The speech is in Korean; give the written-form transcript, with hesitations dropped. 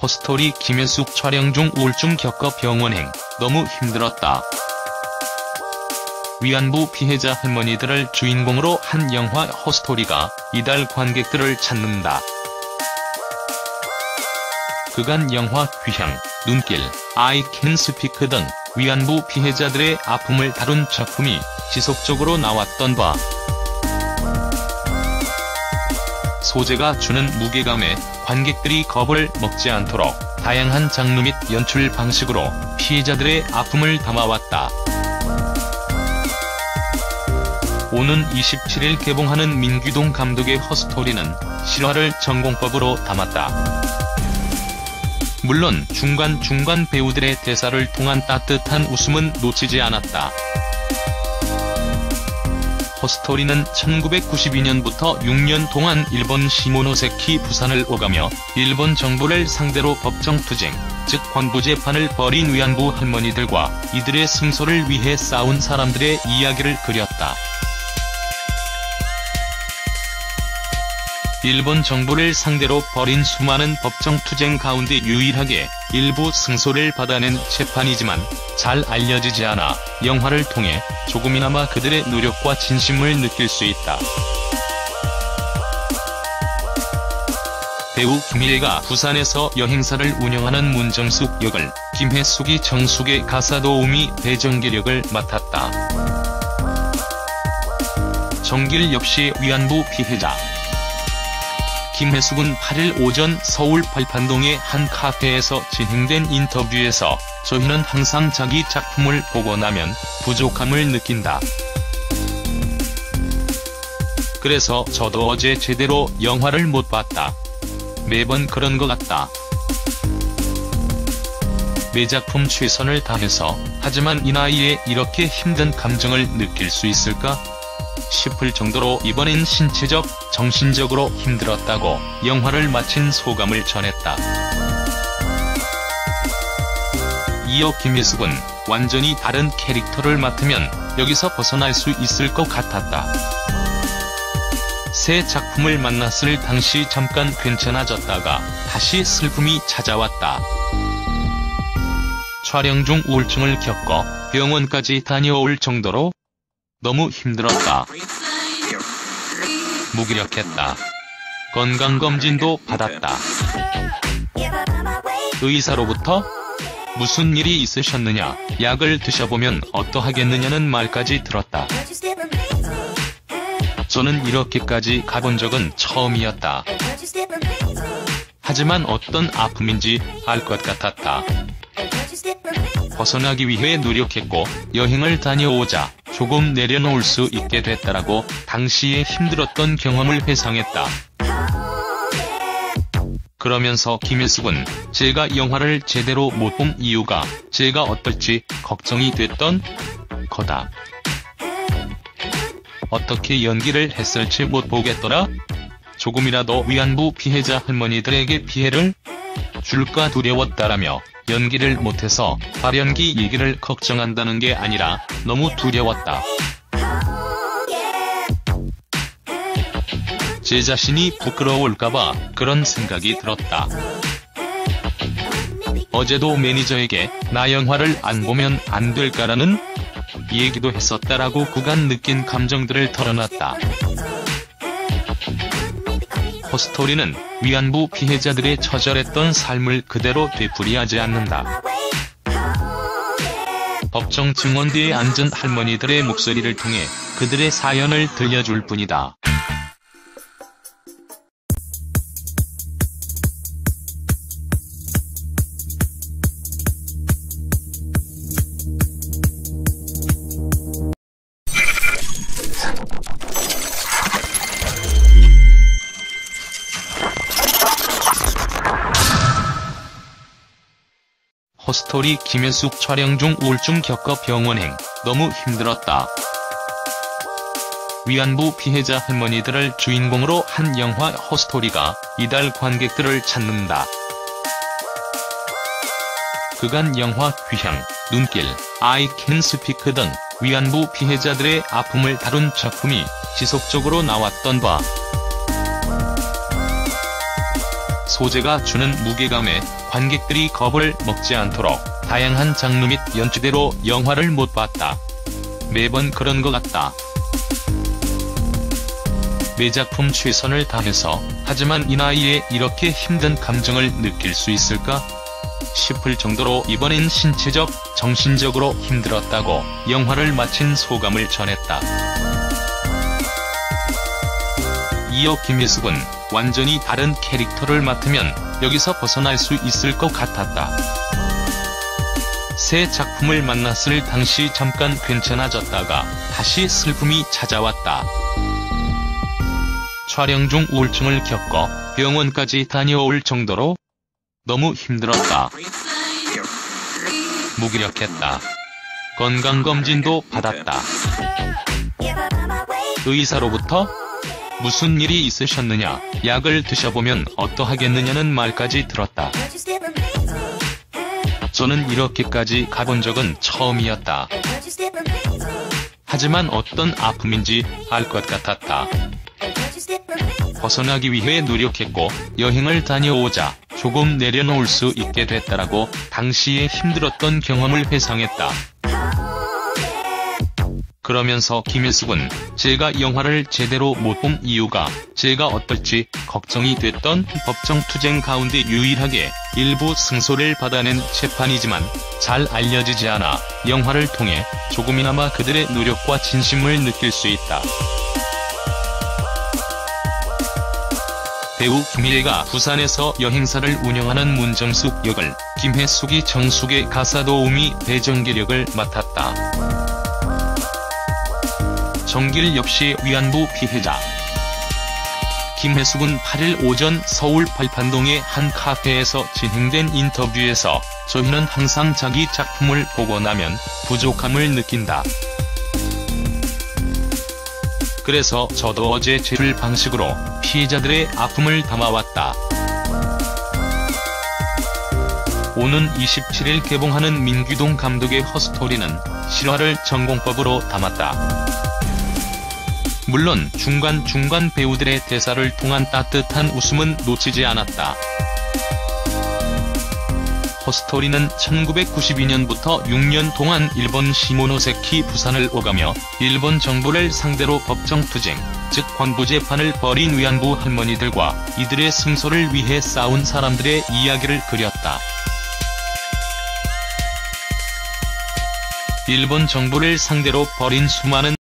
허스토리 김혜숙 촬영 중 우울증 겪어 병원행, 너무 힘들었다. 위안부 피해자 할머니들을 주인공으로 한 영화 허스토리가 이달 관객들을 찾는다. 그간 영화 귀향, 눈길, I Can Speak 등 위안부 피해자들의 아픔을 다룬 작품이 지속적으로 나왔던 바, 소재가 주는 무게감에 관객들이 겁을 먹지 않도록 다양한 장르 및 연출 방식으로 피해자들의 아픔을 담아왔다. 오는 27일 개봉하는 민규동 감독의 허스토리는 실화를 전공법으로 담았다. 물론 중간중간 배우들의 대사를 통한 따뜻한 웃음은 놓치지 않았다. 허스토리는 1992년부터 6년 동안 일본 시모노세키 부산을 오가며 일본 정부를 상대로 법정투쟁, 즉 관부재판을 벌인 위안부 할머니들과 이들의 승소를 위해 싸운 사람들의 이야기를 그렸다. 일본 정부를 상대로 벌인 수많은 법정투쟁 가운데 유일하게 일부 승소를 받아낸 재판이지만 잘 알려지지 않아 영화를 통해 조금이나마 그들의 노력과 진심을 느낄 수 있다. 배우 김일애가 부산에서 여행사를 운영하는 문정숙 역을, 김혜숙이 정숙의 가사도우미 배정길 역을 맡았다. 정길 역시 위안부 피해자. 김혜숙은 8일 오전 서울 팔판동의 한 카페에서 진행된 인터뷰에서 저희는 항상 자기 작품을 보고 나면 부족함을 느낀다. 그래서 저도 어제 제대로 영화를 못 봤다. 매번 그런 것 같다. 내 작품 최선을 다해서 하지만 이 나이에 이렇게 힘든 감정을 느낄 수 있을까? 싶을 정도로 이번엔 신체적, 정신적으로 힘들었다고 영화를 마친 소감을 전했다. 이어 김혜숙은 완전히 다른 캐릭터를 맡으면 여기서 벗어날 수 있을 것 같았다. 새 작품을 만났을 당시 잠깐 괜찮아졌다가 다시 슬픔이 찾아왔다. 촬영 중 우울증을 겪어 병원까지 다녀올 정도로 너무 힘들었다. 무기력했다. 건강검진도 받았다. 의사로부터 무슨 일이 있으셨느냐, 약을 드셔보면 어떠하겠느냐는 말까지 들었다. 저는 이렇게까지 가본 적은 처음이었다. 하지만 어떤 아픔인지 알 것 같았다. 벗어나기 위해 노력했고 여행을 다녀오자 조금 내려놓을 수 있게 됐다라고 당시에 힘들었던 경험을 회상했다. 그러면서 김혜숙은 제가 영화를 제대로 못 본 이유가 제가 어떨지 걱정이 됐던 거다. 어떻게 연기를 했을지 못 보겠더라? 조금이라도 위안부 피해자 할머니들에게 피해를 줄까 두려웠다라며 연기를 못해서 발연기 얘기를 걱정한다는 게 아니라 너무 두려웠다. 제 자신이 부끄러울까봐 그런 생각이 들었다. 어제도 매니저에게 나 영화를 안 보면 안 될까라는 얘기도 했었다라고 그간 느낀 감정들을 털어놨다. 허스토리는 위안부 피해자들의 처절했던 삶을 그대로 되풀이하지 않는다. 법정 증언대에 앉은 할머니들의 목소리를 통해 그들의 사연을 들려줄 뿐이다. 허스토리 김혜숙 촬영 중 우울증 겪어 병원행, 너무 힘들었다. 위안부 피해자 할머니들을 주인공으로 한 영화 허스토리가 이달 관객들을 찾는다. 그간 영화 귀향, 눈길, I Can Speak 등 위안부 피해자들의 아픔을 다룬 작품이 지속적으로 나왔던 바, 소재가 주는 무게감에 관객들이 겁을 먹지 않도록 다양한 장르 및 연출대로 영화를 못 봤다. 매번 그런 것 같다. 매 작품 최선을 다해서 하지만 이 나이에 이렇게 힘든 감정을 느낄 수 있을까? 싶을 정도로 이번엔 신체적, 정신적으로 힘들었다고 영화를 마친 소감을 전했다. 이어 김혜숙은 완전히 다른 캐릭터를 맡으면 여기서 벗어날 수 있을 것 같았다. 새 작품을 만났을 당시 잠깐 괜찮아졌다가 다시 슬픔이 찾아왔다. 촬영 중 우울증을 겪어 병원까지 다녀올 정도로 너무 힘들었다. 무기력했다. 건강검진도 받았다. 의사로부터 무슨 일이 있으셨느냐, 약을 드셔보면 어떠하겠느냐는 말까지 들었다. 저는 이렇게까지 가본 적은 처음이었다. 하지만 어떤 아픔인지 알 것 같았다. 벗어나기 위해 노력했고 여행을 다녀오자 조금 내려놓을 수 있게 됐다라고 당시에 힘들었던 경험을 회상했다. 그러면서 김혜숙은 제가 영화를 제대로 못 본 이유가 제가 어떨지 걱정이 됐던 법정투쟁 가운데 유일하게 일부 승소를 받아낸 재판이지만 잘 알려지지 않아 영화를 통해 조금이나마 그들의 노력과 진심을 느낄 수 있다. 배우 김희애가 부산에서 여행사를 운영하는 문정숙 역을, 김혜숙이 정숙의 가사도우미 배정길 맡았다. 정길 역시 위안부 피해자. 김혜숙은 8일 오전 서울 팔판동의 한 카페에서 진행된 인터뷰에서 저희는 항상 자기 작품을 보고 나면 부족함을 느낀다. 그래서 저도 어제 제 방식으로 피해자들의 아픔을 담아왔다. 오는 27일 개봉하는 민규동 감독의 허스토리는 실화를 전공법으로 담았다. 물론 중간중간 배우들의 대사를 통한 따뜻한 웃음은 놓치지 않았다. 허스토리는 1992년부터 6년 동안 일본 시모노세키 부산을 오가며 일본 정부를 상대로 법정투쟁, 즉 관부재판을 벌인 위안부 할머니들과 이들의 승소를 위해 싸운 사람들의 이야기를 그렸다. 일본 정부를 상대로 벌인 수많은